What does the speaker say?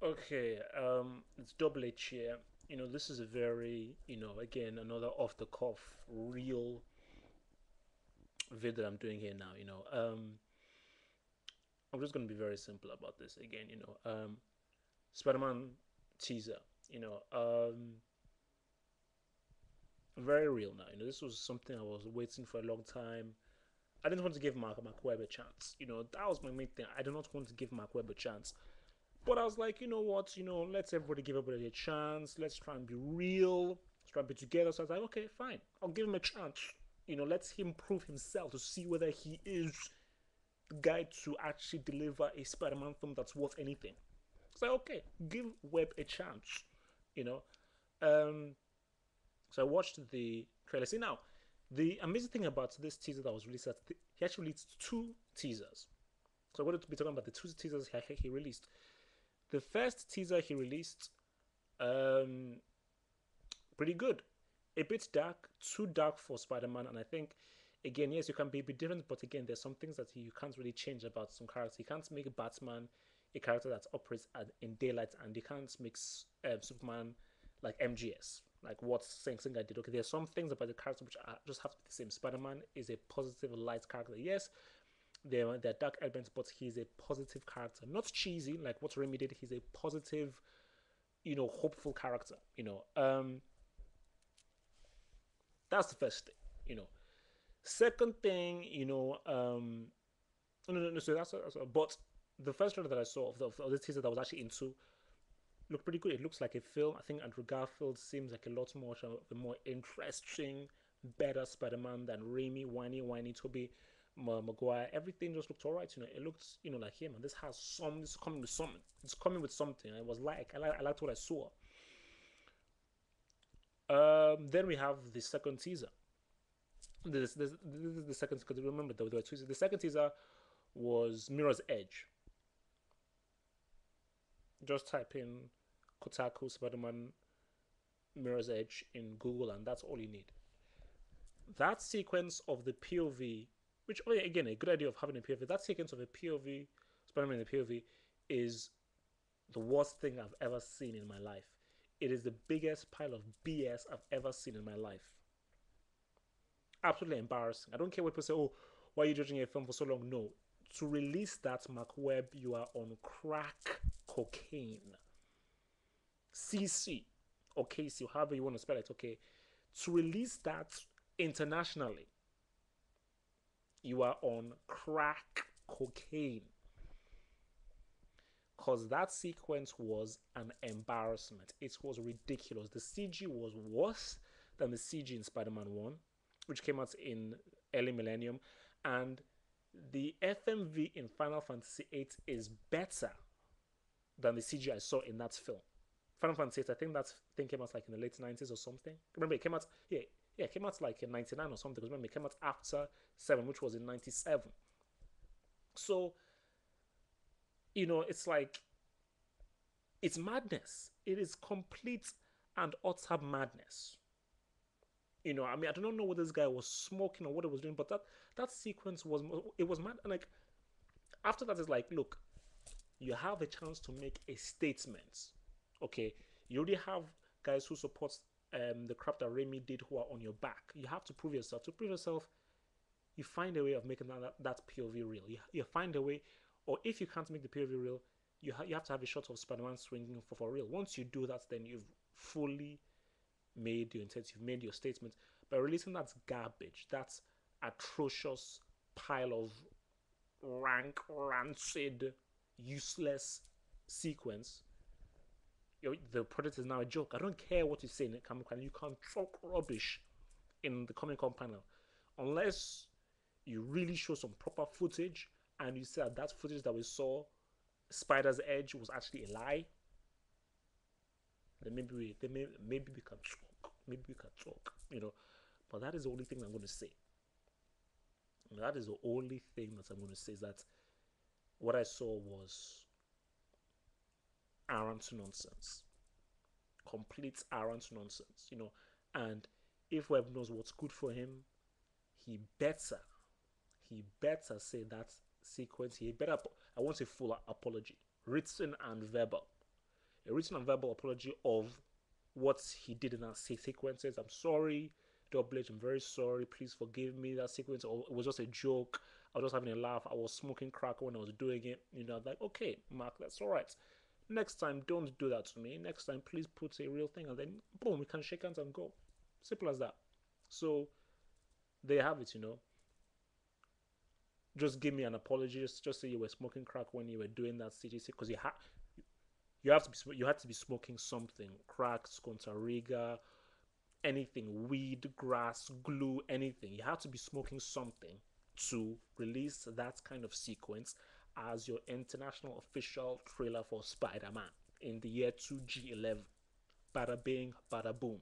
Okay, it's double H here. This is a very, again, another off the cuff, real vid that I'm doing here now. I'm just going to be very simple about this again. Spider-Man teaser. You know, very real now. This was something I was waiting for a long time. I didn't want to give Mark Webb a chance. That was my main thing. I did not want to give Mark Webb a chance. But I was like, you know what? Let's everybody give everybody a chance. Let's try and be real. Let's try and be together. So I was like, okay, fine. I'll give him a chance. Let him prove himself to see whether he is the guy to actually deliver a Spider-Man film that's worth anything. It's like, okay, give Webb a chance. You know. Um, so I watched the trailer. See now, the amazing thing about this teaser that was released, that he actually released two teasers. So we're going to be talking about the two teasers he released. The first teaser he released, um, pretty good. A bit dark, too dark for Spider-Man, and I think, again, yes, you can be a bit different, but again, there's some things that you can't really change about some characters. You can't make Batman a character that operates in daylight, and you can't make Superman like MGS, like what Singer did. Okay, there's some things about the character which just have to be the same. Spider-Man is a positive light character. Yes, there are dark elements, but he's a positive character, not cheesy like what Remy did. He's a positive, hopeful character. That's the first thing. Second thing, no. So that's but the first trailer that I saw of the teaser that I was actually into looked pretty good. It looks like a film. I think Andrew Garfield seems like a lot more of a more interesting, better Spider-Man than Raimi, whiny Toby Maguire. Everything just looked alright. It looked like him. And this has some. This is coming with something. It's coming with something. I was like, I liked what I saw. Then we have the second teaser. This is the second, because remember there were two. The second teaser was Mirror's Edge. Just type in Kotaku Spider-Man Mirror's Edge in Google, and that's all you need. That sequence of the POV, which, oh yeah, again, a good idea of having a POV. That sequence of a POV, Spider-Man in the POV, is the worst thing I've ever seen in my life. It is the biggest pile of BS I've ever seen in my life. Absolutely embarrassing. I don't care what people say. Oh, why are you judging a film for so long? No, to release that, Mark Webb, you are on crack cocaine. CC or KC, however you want to spell it, okay. To release that internationally, you are on crack cocaine. Because that sequence was an embarrassment. It was ridiculous. The CG was worse than the CG in Spider Man 1, which came out in early millennium. And the FMV in Final Fantasy VIII is better than the CG I saw in that film. Final Fantasy VIII, I think that thing came out like in the late 90s or something. Remember, it came out, yeah, it came out like in 99 or something. Because remember, it came out after 7, which was in 97. So, it's like, it's madness. It is complete and utter madness. I mean, I do not know what this guy was smoking or what he was doing, but that sequence was mad. And like, after that, it's like, look, you have a chance to make a statement. Okay, you already have guys who support the crap that Remy did who are on your back. You have to prove yourself. To prove yourself, you find a way of making that POV real. You find a way, or if you can't make the POV real, you have to have a shot of Spider-Man swinging for real. Once you do that, then you've fully made your intent. You've made your statement. By releasing that garbage, that's atrocious pile of rancid, useless sequence, the product is now a joke. I don't care what you say in the Comic Con. You can't talk rubbish in the Comic Con panel unless you really show some proper footage and you say that footage that we saw, Spider's Edge, was actually a lie. Then maybe we can talk. Maybe we can talk. But that is the only thing I'm going to say. That is the only thing that I'm going to say, is that what I saw was arrant nonsense. Complete arrant nonsense. And if Webb knows what's good for him, he better, say that sequence. He better, I want a full apology, written and verbal. a written and verbal apology of what he did in that sequences. I'm sorry, Double H, I'm very sorry. Please forgive me. That sequence, it was just a joke. I was just having a laugh. I was smoking crack when I was doing it. You know, like, okay, Mark, that's all right. Next time, don't do that to me. Next time, please put a real thing, and then boom, we can shake hands and go. Simple as that. So they have it, you know. Just give me an apology. Just say you were smoking crack when you were doing that CGC, because you had to be smoking something, crack, scontariga, anything, weed, grass, glue, anything. You had to be smoking something to release that kind of sequence as your international official trailer for Spider-Man in the year 2G11. Bada bing, bada boom.